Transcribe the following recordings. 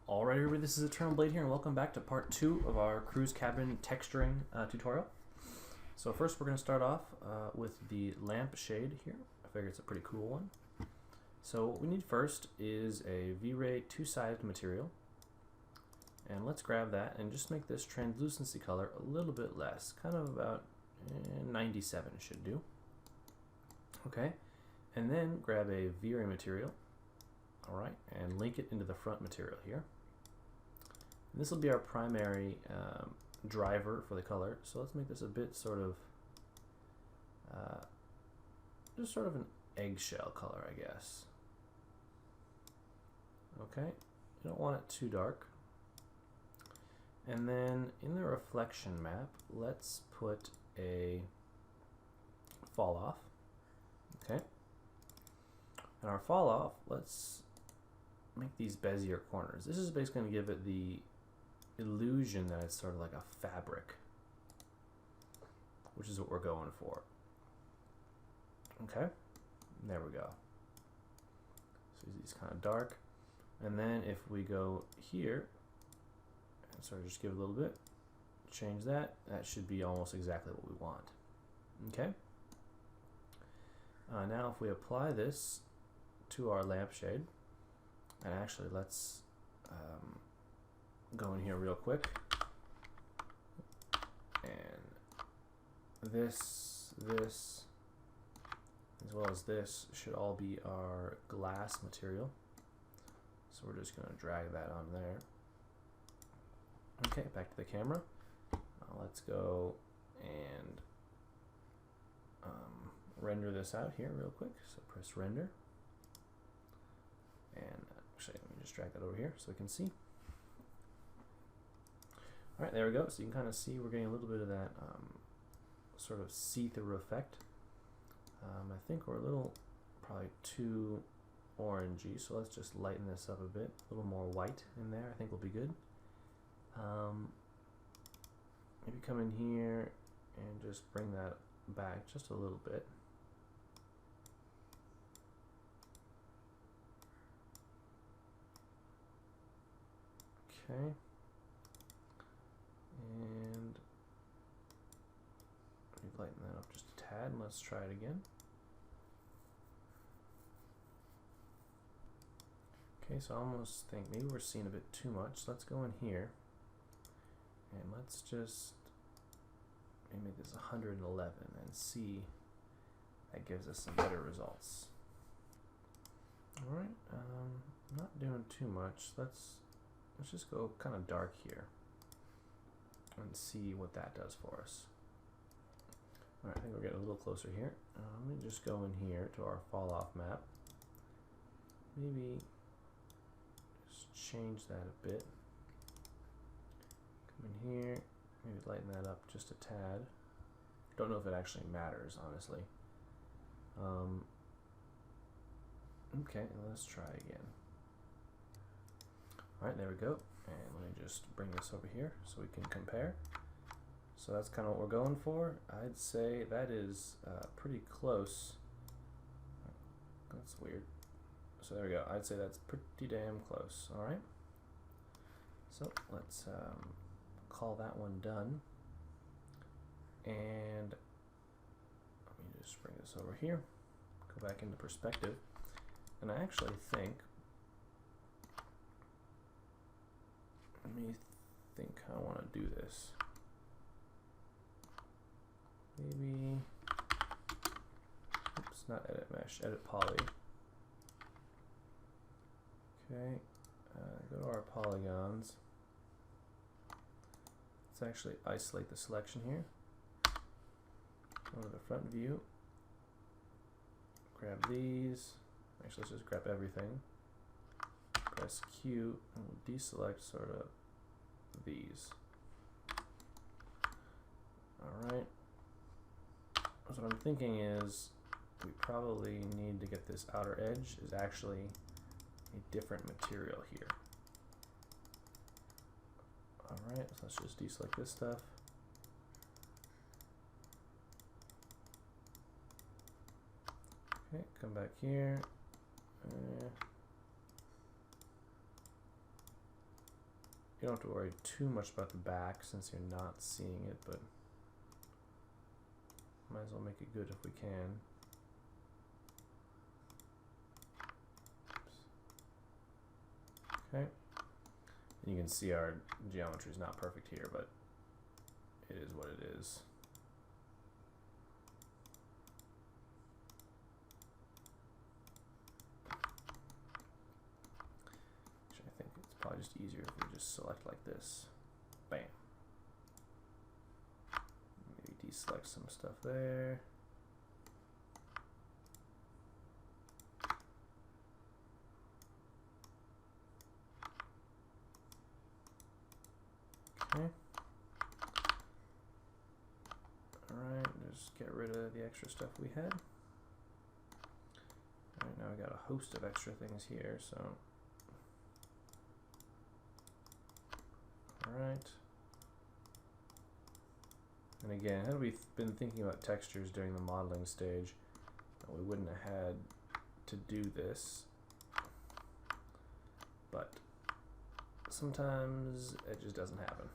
Alright everybody, this is Eternal Blade here and welcome back to part 2 of our cruise cabin texturing tutorial. So first we're going to start off with the lampshade here. I figure it's a pretty cool one. So what we need first is a V-Ray two-sided material. And let's grab that and just make this translucency color a little bit less. Kind of about 97 should do. Okay, and then grab a V-Ray material. Alright, and link it into the front material here. And this will be our primary driver for the color, so let's make this a bit sort of, just sort of an eggshell color, I guess. Okay, you don't want it too dark. And then in the reflection map, let's put a fall off. Okay, and our fall off, let's make these Bezier corners. This is basically going to give it the illusion that it's sort of like a fabric, which is what we're going for. Okay, there we go. So these kind of dark, and then if we go here and sort of just give it a little bit, change that, that should be almost exactly what we want. Okay, now if we apply this to our lampshade, and actually let's go in here real quick, and this as well as this should all be our glass material, so we're just going to drag that on there. Okay, back to the camera. Let's go and render this out here real quick, so press render, and actually let me just drag that over here so we can see. Alright, there we go. So you can kind of see we're getting a little bit of that sort of see-through effect. I think we're a little probably too orangey, so let's just lighten this up a bit. A little more white in there I think will be good. Maybe come in here and just bring that back just a little bit. Okay, and lighten that up just a tad, and let's try it again. Okay, so I almost think maybe we're seeing a bit too much. Let's go in here and let's just maybe make this 111 and see that gives us some better results. Alright, not doing too much. Let's just go kind of dark here and see what that does for us. Alright, I think we're getting a little closer here. Let me just go in here to our fall off map. Maybe just change that a bit. Come in here, maybe lighten that up just a tad. Don't know if it actually matters, honestly. Okay, let's try again. Alright, there we go. And let me just bring this over here so we can compare. So that's kind of what we're going for. I'd say that is pretty close. That's weird. So there we go. I'd say that's pretty damn close. Alright. So let's call that one done. And let me just bring this over here. Go back into perspective. And I actually think, let me think how I want to do this. Maybe, oops, not edit mesh, edit poly. Okay, go to our polygons. Let's actually isolate the selection here. Go to the front view. Grab these. Actually, let's just grab everything. Press Q and we'll deselect sort of these. Alright. So what I'm thinking is we probably need to get this outer edge is actually a different material here. Alright, so let's just deselect this stuff. Okay, come back here. You don't have to worry too much about the back since you're not seeing it, but might as well make it good if we can. Okay. And you can see our geometry is not perfect here, but it is what it is. Actually, I think it's probably just easier if we just select like this. Bam. Maybe deselect some stuff there. Okay. Alright, just get rid of the extra stuff we had. Alright, now we got a host of extra things here, so. Alright. And again, had we been thinking about textures during the modeling stage, we wouldn't have had to do this. But sometimes it just doesn't happen.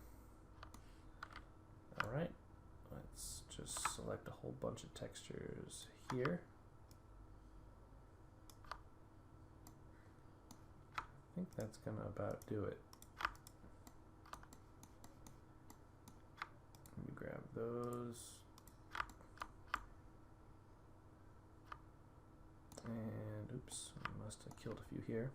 Alright, let's just select a whole bunch of textures here. I think that's gonna about do it. Let me grab those. And oops, I must have killed a few here.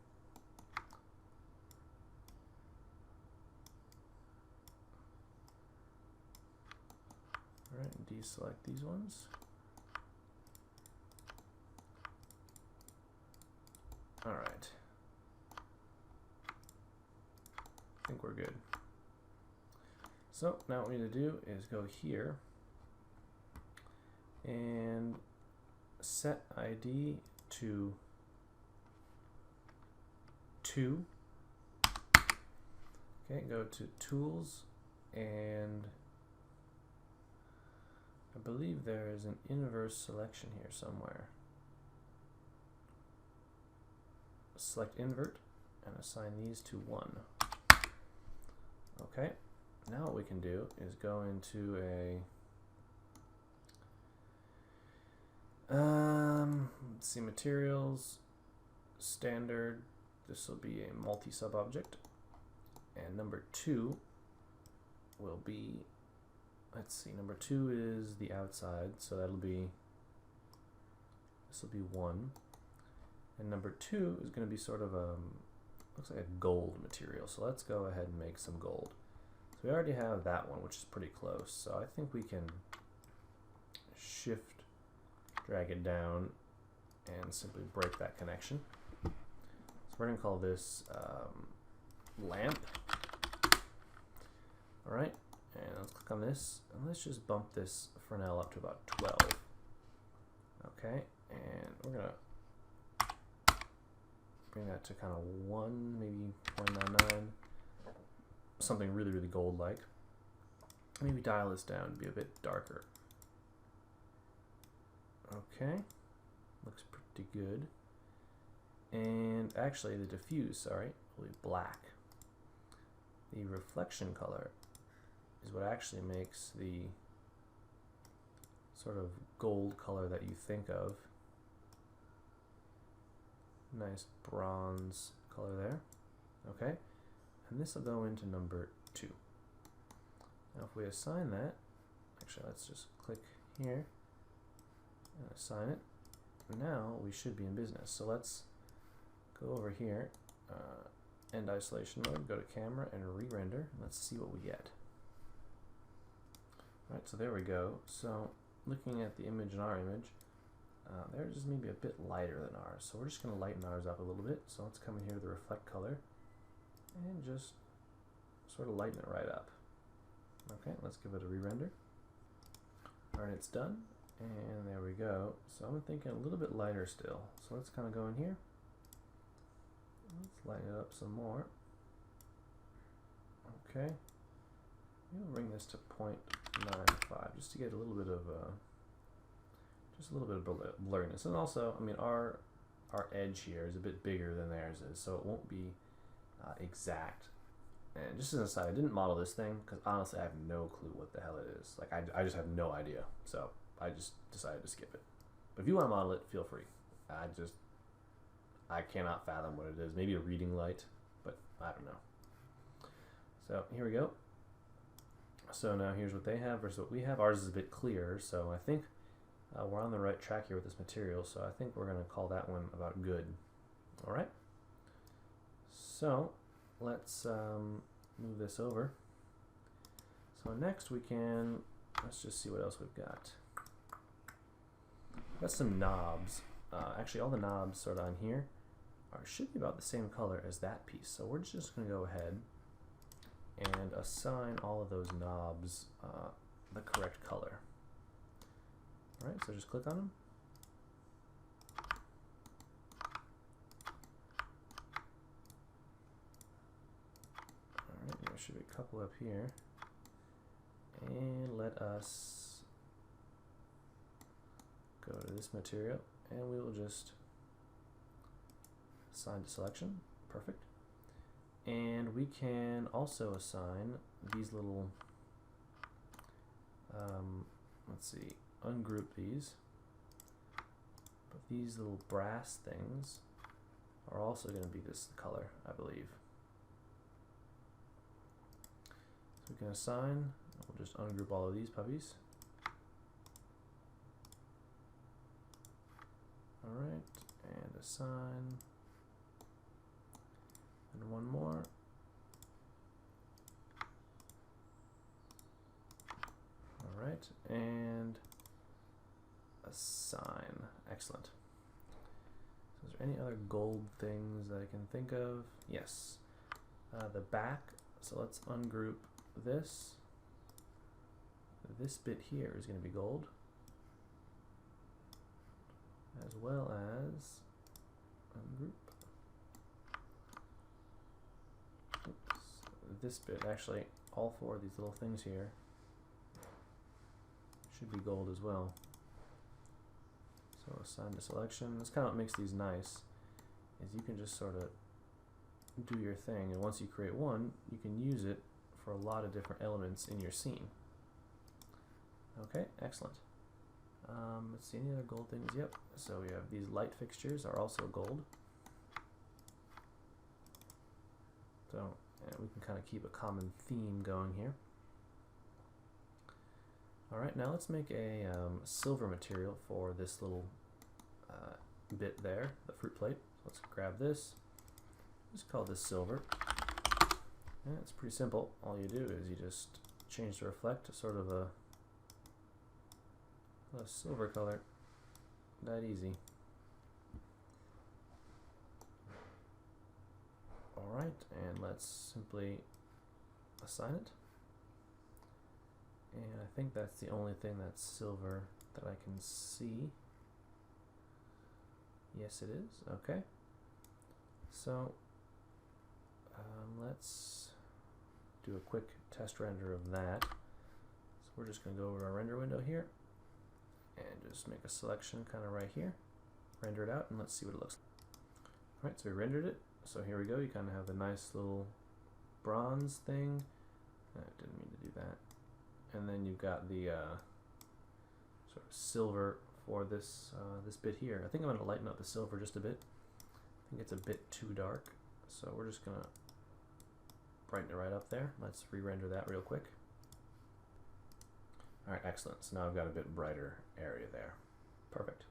Alright, and deselect these ones. Alright. I think we're good. So now what we need to do is go here and set ID to 2. Okay, go to Tools, and I believe there is an inverse selection here somewhere. Select invert and assign these to 1. Okay, now what we can do is go into a let's see, materials, standard. This will be a multi-sub object, and number 2 will be, let's see, number 2 is the outside, so that'll be, this will be 1, and number 2 is going to be sort of a, looks like a gold material, so let's go ahead and make some gold. So we already have that one, which is pretty close, so I think we can shift, drag it down, and simply break that connection. So we're going to call this lamp. Alright, and let's click on this, and let's just bump this Fresnel up to about 12. Okay, and we're going to bring that to kind of 1, maybe 0.99, something really, really gold-like. Maybe dial this down to be a bit darker. Okay, looks pretty good. And actually the diffuse, sorry, will be black. The reflection color is what actually makes the sort of gold color that you think of. Nice bronze color there. Okay, and this will go into number 2. Now if we assign that, actually let's just click here and assign it. Now we should be in business. So let's go over here, end isolation mode, go to camera and re-render. Let's see what we get. Alright, so there we go. So looking at the image in our image, theirs is maybe a bit lighter than ours. So we're just going to lighten ours up a little bit. So let's come in here to the reflect color and just sort of lighten it right up. Okay, let's give it a re-render. Alright, it's done. And there we go. So I'm thinking a little bit lighter still. So let's kind of go in here. Let's lighten it up some more. Okay. We'll bring this to 0.95 just to get a little bit of blurriness. And also, I mean, our edge here is a bit bigger than theirs is, so it won't be exact. And just as an aside, I didn't model this thing because honestly I have no clue what the hell it is. Like I just have no idea. So I just decided to skip it. But if you want to model it, feel free. I cannot fathom what it is. Maybe a reading light, but I don't know. So here we go. So now here's what they have versus what we have. Ours is a bit clearer, so I think we're on the right track here with this material. So I think we're going to call that one about good. All right. So let's move this over. So next let's just see what else we've got. We've got some knobs. Actually, all the knobs sort of on here should be about the same color as that piece. So we're just going to go ahead and assign all of those knobs the correct color. All right, so just click on them. All right, there should be a couple up here. And let us go to this material, and we will just assign to selection. Perfect. And we can also assign these little, let's see, ungroup these. But these little brass things are also going to be this color, I believe. So we can assign, we'll just ungroup all of these puppies. Alright, and assign. And one more. All right, and assign. Excellent. So is there any other gold things that I can think of? Yes. The back. So let's ungroup this. This bit here is going to be gold, as well as ungroup. This bit, actually, all four of these little things here should be gold as well. So assign to selection. This kind of what makes these nice, is you can just sort of do your thing, and once you create one, you can use it for a lot of different elements in your scene. Okay, excellent. Let's see, any other gold things? Yep, so we have these light fixtures are also gold. So we can kind of keep a common theme going here. All right, now let's make a silver material for this little bit there, the fruit plate. So let's grab this, just call this silver. And it's pretty simple. All you do is you just change the reflect to sort of a silver color. That easy. Alright, and let's simply assign it. And I think that's the only thing that's silver that I can see. Yes, it is. Okay. So let's do a quick test render of that. So we're just going to go over to our render window here and just make a selection kind of right here. Render it out and let's see what it looks like. Alright, so we rendered it. So here we go, you kind of have a nice little bronze thing. I didn't mean to do that. And then you've got the sort of silver for this this bit here. I think I'm going to lighten up the silver just a bit. I think it's a bit too dark. So we're just going to brighten it right up there. Let's re-render that real quick. Alright, excellent. So now I've got a bit brighter area there. Perfect.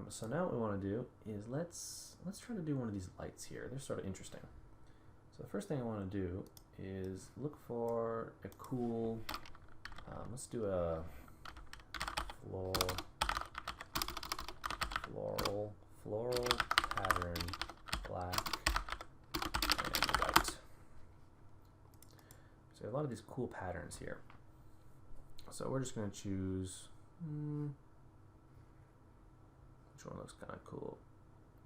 So now what we want to do is let's try to do one of these lights here. They're sort of interesting. So the first thing I want to do is look for a cool, let's do a floral pattern, black and white. So a lot of these cool patterns here. So we're just going to choose, which one looks kind of cool?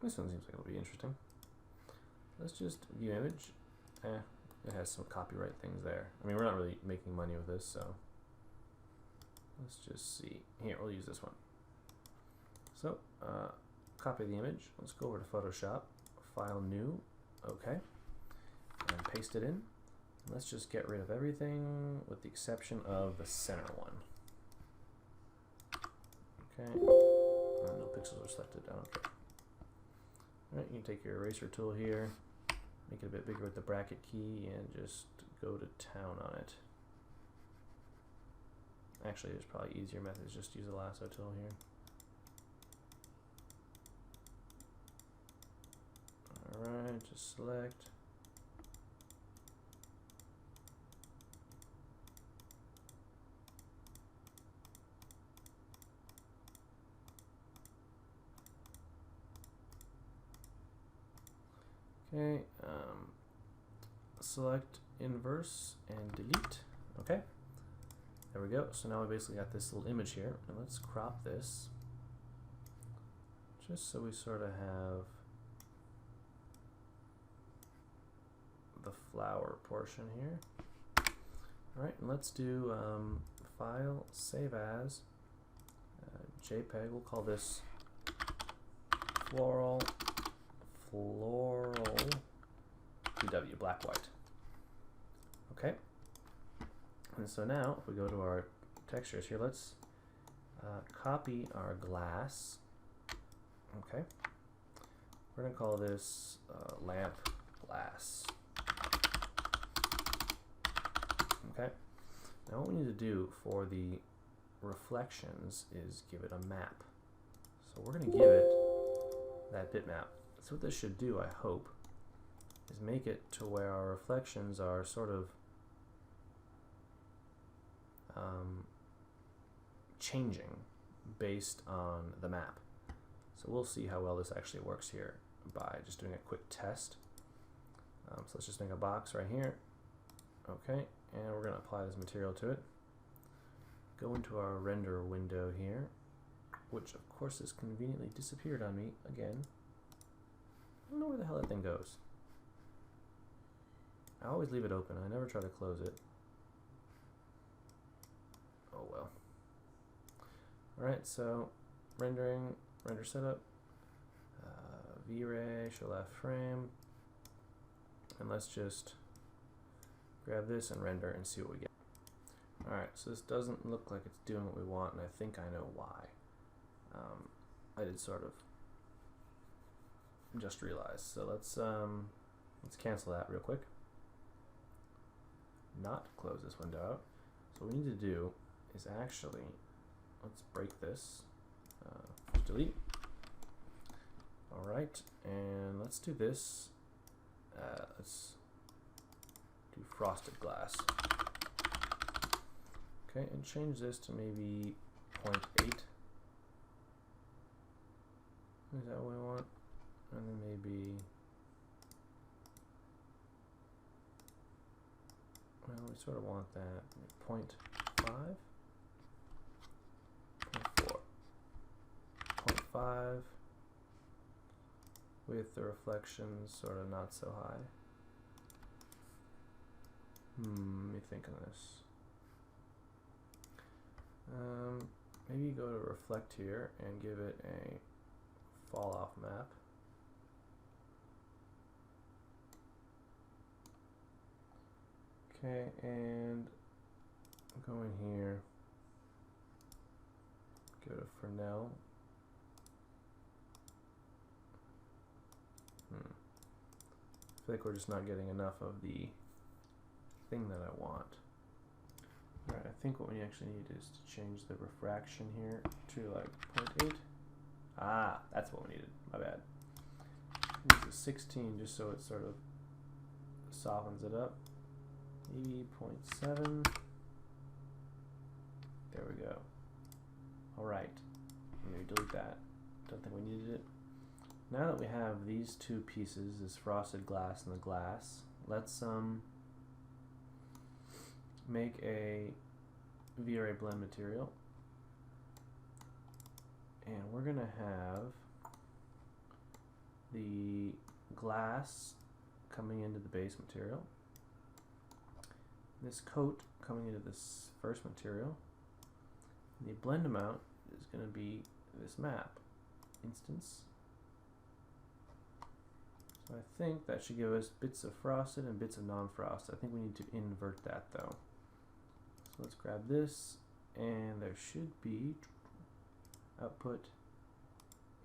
This one seems like it'll be interesting. Let's just view image. It has some copyright things there. I mean, we're not really making money with this, so let's just see. Here, we'll use this one. So, copy the image. Let's go over to Photoshop, File New, okay, and paste it in. Let's just get rid of everything with the exception of the center one. Okay. No pixels are selected. I don't care. Alright, you can take your eraser tool here, make it a bit bigger with the bracket key, and just go to town on it. Actually, there's probably easier methods. Just use the lasso tool here. Alright, just select. Okay, select inverse and delete. Okay, there we go. So now we basically got this little image here, and let's crop this just so we sort of have the flower portion here. All right, and let's do file, save as, JPEG. We'll call this floral PW, black white. Okay, and so now if we go to our textures here, let's copy our glass. Okay, we're gonna call this lamp glass. Okay, now what we need to do for the reflections is give it a map. So we're gonna give it that bitmap. So what this should do, I hope, is make it to where our reflections are sort of changing based on the map. So we'll see how well this actually works here by just doing a quick test. So let's just make a box right here. Okay, and we're going to apply this material to it. Go into our render window here, which of course has conveniently disappeared on me again. I don't know where the hell that thing goes. I always leave it open. I never try to close it. Oh well. Alright, so rendering, render setup, V-Ray, show left frame, and let's just grab this and render and see what we get. Alright, so this doesn't look like it's doing what we want, and I think I know why. I did sort of just realize. So let's cancel that real quick. Not close this window out. So what we need to do is actually, let's break this. Delete. Alright, and let's do this. Let's do frosted glass. Okay, and change this to maybe 0.8. Is that what we want? And then maybe, well, we sort of want that 0.5, 0.4, 0.5, with the reflections sort of not so high. Let me think on this. Maybe go to reflect here and give it a fall off map. Okay, and go in here, go to Fresnel. I feel like we're just not getting enough of the thing that I want. Alright, I think what we actually need is to change the refraction here to like 0.8. Ah, that's what we needed. My bad. Use a 16 just so it sort of softens it up. Maybe 0.7. There we go. Alright. Maybe delete that. Don't think we needed it. Now that we have these two pieces, this frosted glass and the glass, let's make a V-Ray blend material. And we're going to have the glass coming into the base material, this coat coming into this first material, and the blend amount is going to be this map instance. So I think that should give us bits of frosted and bits of non-frosted. I think we need to invert that though. So let's grab this, and there should be output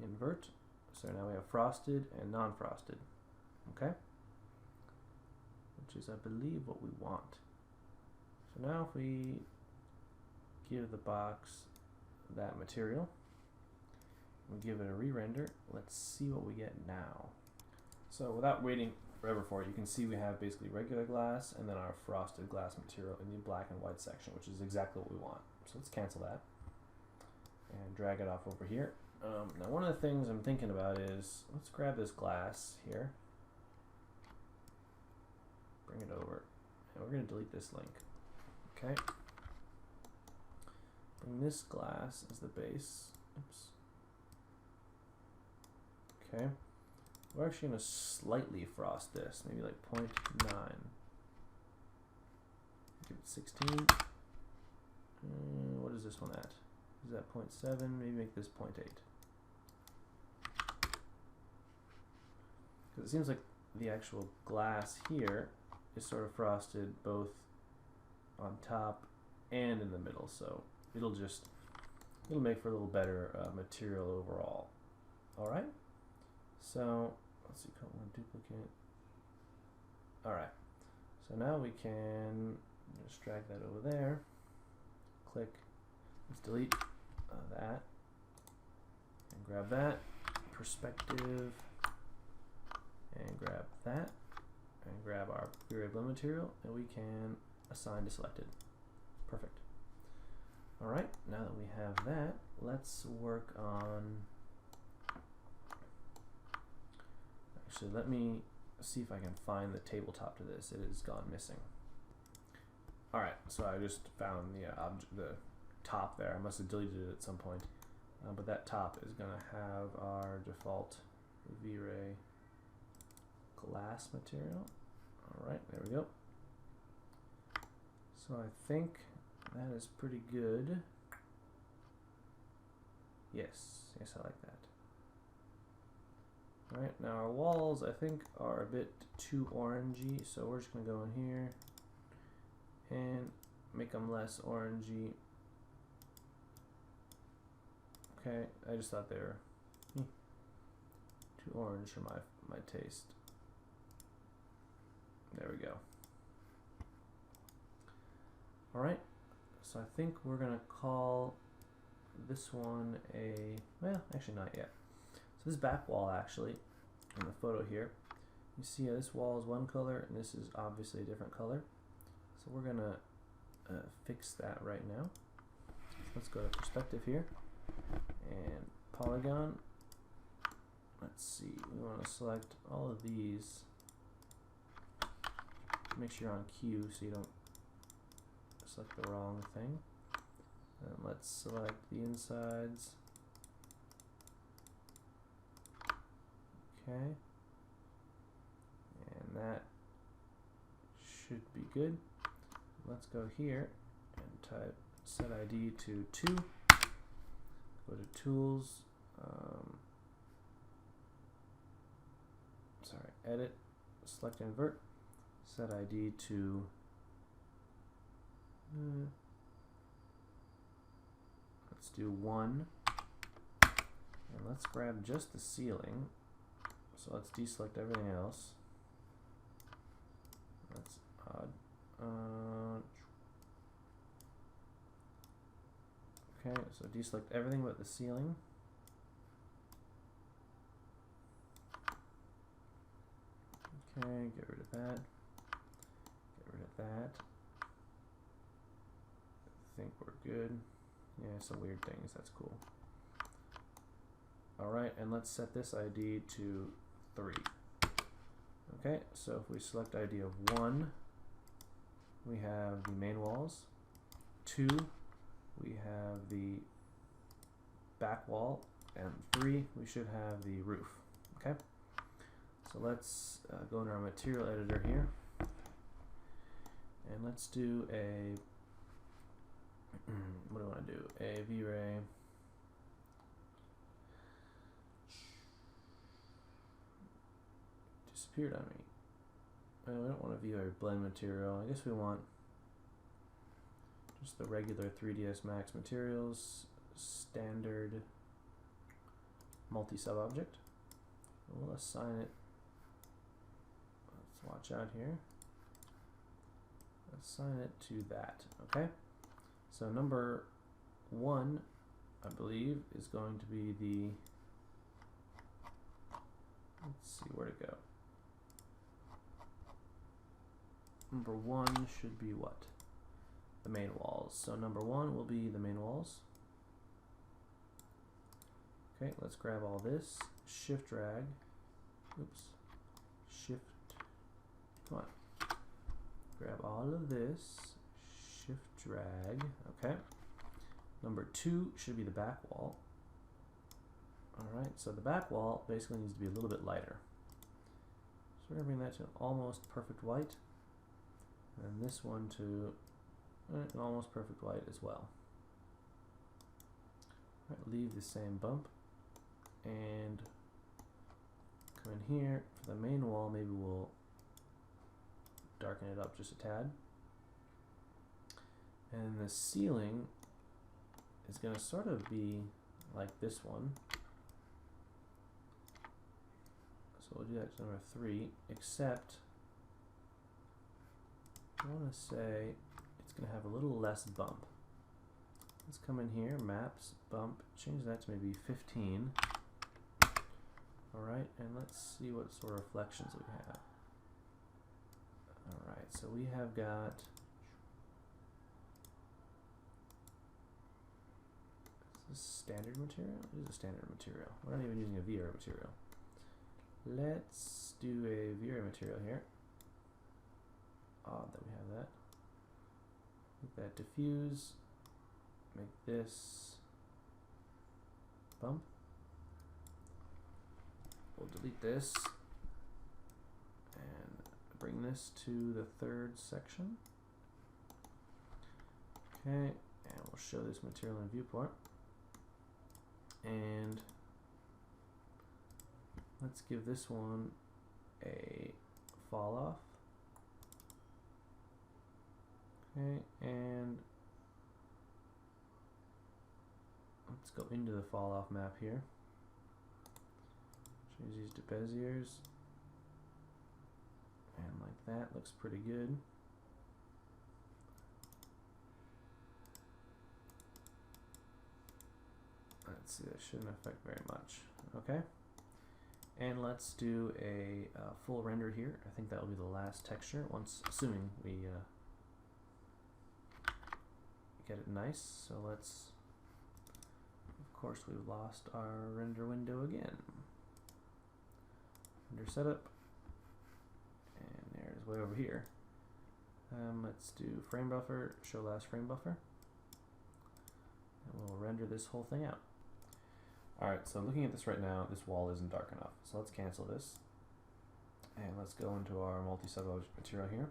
invert. So now we have frosted and non-frosted, okay? Which is, I believe, what we want. So now if we give the box that material, we give it a re-render, let's see what we get now. So without waiting forever for it, you can see we have basically regular glass and then our frosted glass material in the black and white section, which is exactly what we want. So let's cancel that and drag it off over here. Now one of the things I'm thinking about is, let's grab this glass here, bring it over, and we're going to delete this link. Okay. Bring this glass as the base. Oops. Okay. We're actually going to slightly frost this, maybe like 0.9. Give it 16. What is this one at? Is that 0.7? Maybe make this 0.8. Because it seems like the actual glass here is sort of frosted both on top and in the middle, so it'll make for a little better material overall. All right. So let's see, cut one duplicate. All right. So now we can just drag that over there. Click. Let's delete that and grab that perspective and grab that and grab our V-Ray blend material, and we can assign to selected. Perfect. All right. Now that we have that, let's work on. Actually, let me see if I can find the tabletop to this. It has gone missing. All right, so I just found the top there. I must have deleted it at some point, but that top is going to have our default V-Ray glass material. All right, there we go. So I think that is pretty good. Yes, I like that. Alright, now our walls I think are a bit too orangey, so we're just going to go in here and make them less orangey. Okay, I just thought they were too orange for my taste. There we go. Alright, so I think we're going to call this one well, actually not yet. So this back wall, actually, in the photo here, you see this wall is one color and this is obviously a different color. So we're gonna fix that right now. So let's go to perspective here and polygon. Let's see, we want to select all of these. Make sure you're on Q so you don't select the wrong thing. And let's select the insides. Okay, and that should be good. Let's go here and type set ID to 2. Go to tools, edit, select invert, set ID to let's do 1, and let's grab just the ceiling. So let's deselect everything else. That's odd. Okay, so deselect everything but the ceiling. Okay, get rid of that. Get rid of that. I think we're good. Yeah, some weird things, that's cool. Alright, and let's set this ID to 3. Okay, so if we select ID of 1, we have the main walls. 2, we have the back wall. And 3, we should have the roof. Okay, so let's go into our material editor here. And let's do a, what do I want to do? A V-Ray. disappeared on me. We don't want to view our blend material. I guess we want just the regular 3ds Max materials, standard multi-sub object. We'll assign it, let's watch out here, assign it to that, okay? So number 1, I believe, is going to be the, let's see where to go. Number 1 should be what? The main walls. So number 1 will be the main walls. Okay, let's grab all this, shift drag, oops, shift, come on, grab all of this, shift drag, okay. Number 2 should be the back wall. Alright, so the back wall basically needs to be a little bit lighter. So we're going to bring that to an almost perfect white, and this one to an almost perfect white as well. All right, leave the same bump, and come in here for the main wall. Maybe we'll darken it up just a tad, and the ceiling is going to sort of be like this one. So we'll do that to number 3, except I want to say it's going to have a little less bump. Let's come in here, maps, bump, change that to maybe 15. Alright, and let's see what sort of reflections we have. Alright, so we have got, is this standard material? It is a standard material. We're not even using a V-Ray material. Let's do a V-Ray material here. Odd that we have that. Make that diffuse. Make this bump. We'll delete this and bring this to the 3rd section. Okay, and we'll show this material in viewport. And let's give this one a fall off. Okay, and let's go into the fall off map here. Change these to Beziers. And like that, looks pretty good. Let's see, that shouldn't affect very much. Okay. And let's do a full render here. I think that will be the last texture, once, assuming we get it nice. So let's, of course, we've lost our render window again. Render setup, and there it is way over here. Let's do frame buffer, show last frame buffer, and we'll render this whole thing out. Alright, so looking at this right now, this wall isn't dark enough. So let's cancel this. And let's go into our multi-sub material here.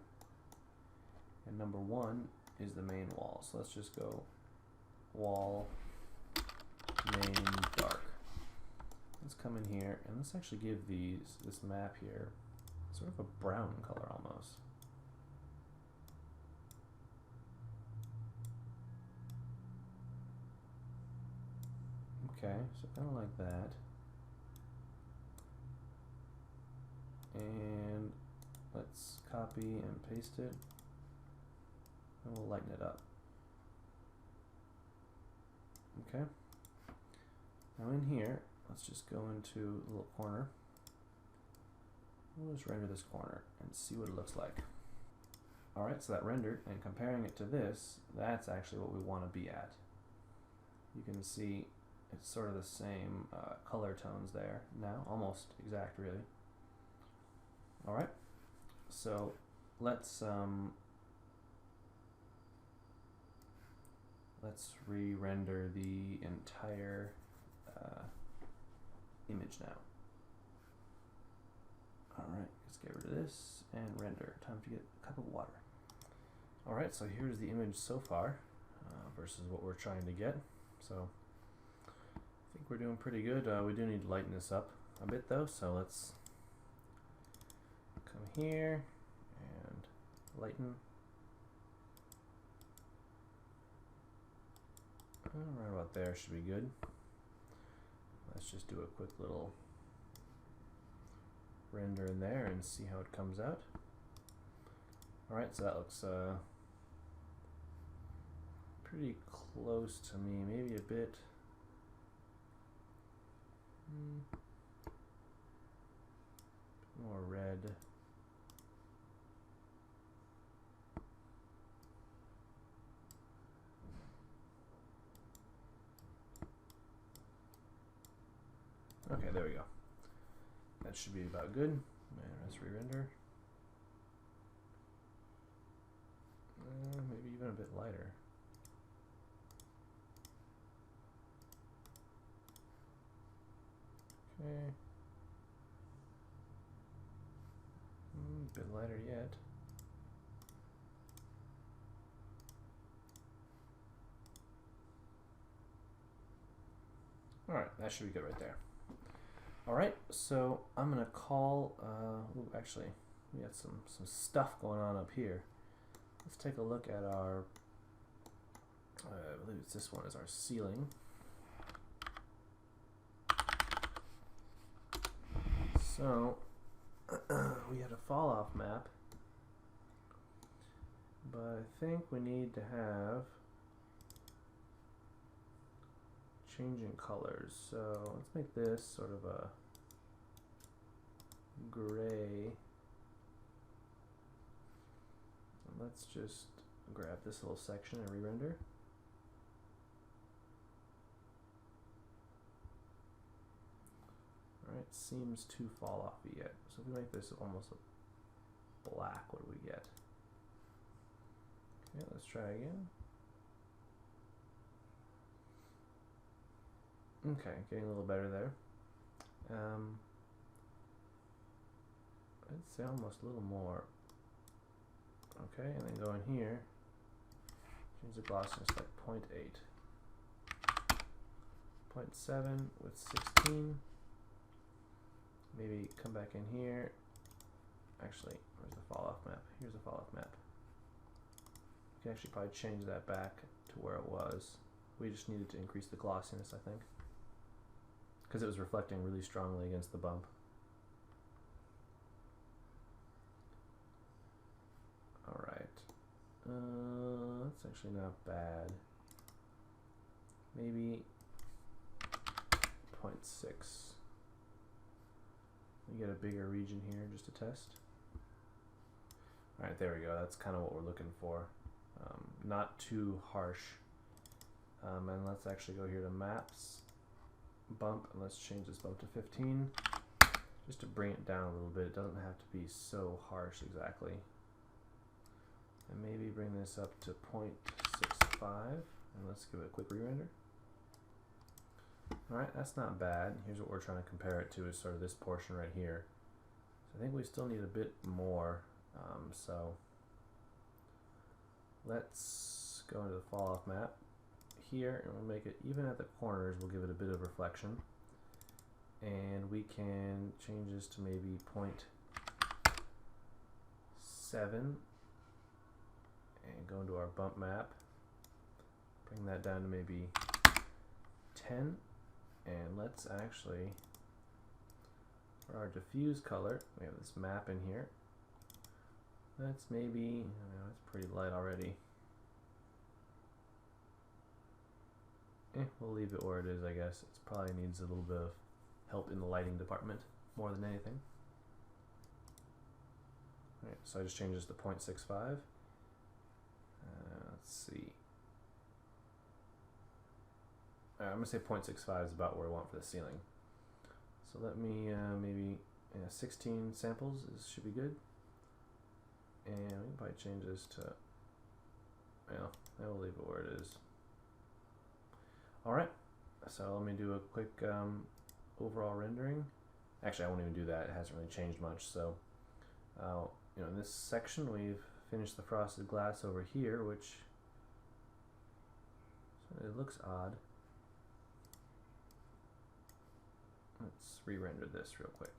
And number 1 is the main wall. So let's just go wall main dark. Let's come in here and let's actually give this map here sort of a brown color almost. Okay, so kind of like that. And let's copy and paste it. And we'll lighten it up. Okay. Now in here, let's just go into a little corner. We'll just render this corner and see what it looks like. Alright, so that rendered, and comparing it to this, that's actually what we want to be at. You can see it's sort of the same color tones there now, almost exact really. Alright, so let's re-render the entire image now. Alright, let's get rid of this and render. Time to get a cup of water. Alright, so here's the image so far versus what we're trying to get. So I think we're doing pretty good. We do need to lighten this up a bit though, so let's here and lighten. Right about there should be good. Let's just do a quick little render in there and see how it comes out. Alright, so that looks pretty close to me, maybe a bit more red. Okay, there we go. That should be about good. And let's re-render. Maybe even a bit lighter. Okay. A bit lighter yet. Alright, that should be good right there. Alright, so I'm going to call, actually, we got some stuff going on up here. Let's take a look at our, I believe it's this one is our ceiling. So, we had a fall off map, but I think we need to have changing colors. So let's make this sort of a gray. And let's just grab this little section and re-render. Alright, seems too fall offy yet. So if we make this almost a black, what do we get? Okay, let's try again. Okay, getting a little better there. I'd say almost a little more. Okay, and then go in here, change the glossiness like 0.8. 0.7 with 16. Maybe come back in here. Actually, where's the fall off map? Here's the fall off map. You can actually probably change that back to where it was. We just needed to increase the glossiness, I think, because it was reflecting really strongly against the bump. Alright, that's actually not bad. Maybe 0.6. We get a bigger region here just to test. Alright, there we go. That's kind of what we're looking for. Not too harsh. And let's actually go here to maps, bump, and let's change this bump to 15 just to bring it down a little bit. It doesn't have to be so harsh exactly. And maybe bring this up to 0.65 and let's give it a quick re-render. Alright, that's not bad. Here's what we're trying to compare it to, is sort of this portion right here. So I think we still need a bit more. So let's go into the fall off map here, and we'll make it even at the corners. We'll give it a bit of reflection, and we can change this to maybe 0.7 and go into our bump map, bring that down to maybe 10, and let's actually, for our diffuse color, we have this map in here. That's maybe, it's pretty light already. We'll leave it where it is, I guess. It probably needs a little bit of help in the lighting department more than anything. Alright, so I just changed this to 0.65. Let's see. I'm going to say 0.65 is about where I want for the ceiling. So let me maybe 16 samples should be good. And we can probably change this to, well, I will leave it where it is. Alright, so let me do a quick overall rendering. Actually, I won't even do that. It hasn't really changed much. So, in this section, we've finished the frosted glass over here, which it looks odd. Let's re-render this real quick.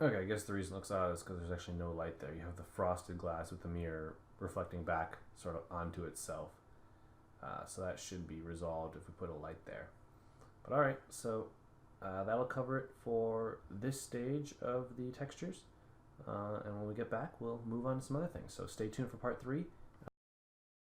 Okay, I guess the reason it looks odd is because there's actually no light there. You have the frosted glass with the mirror reflecting back sort of onto itself. So that should be resolved if we put a light there. But alright, so that'll cover it for this stage of the textures. And when we get back, we'll move on to some other things. So stay tuned for part 3.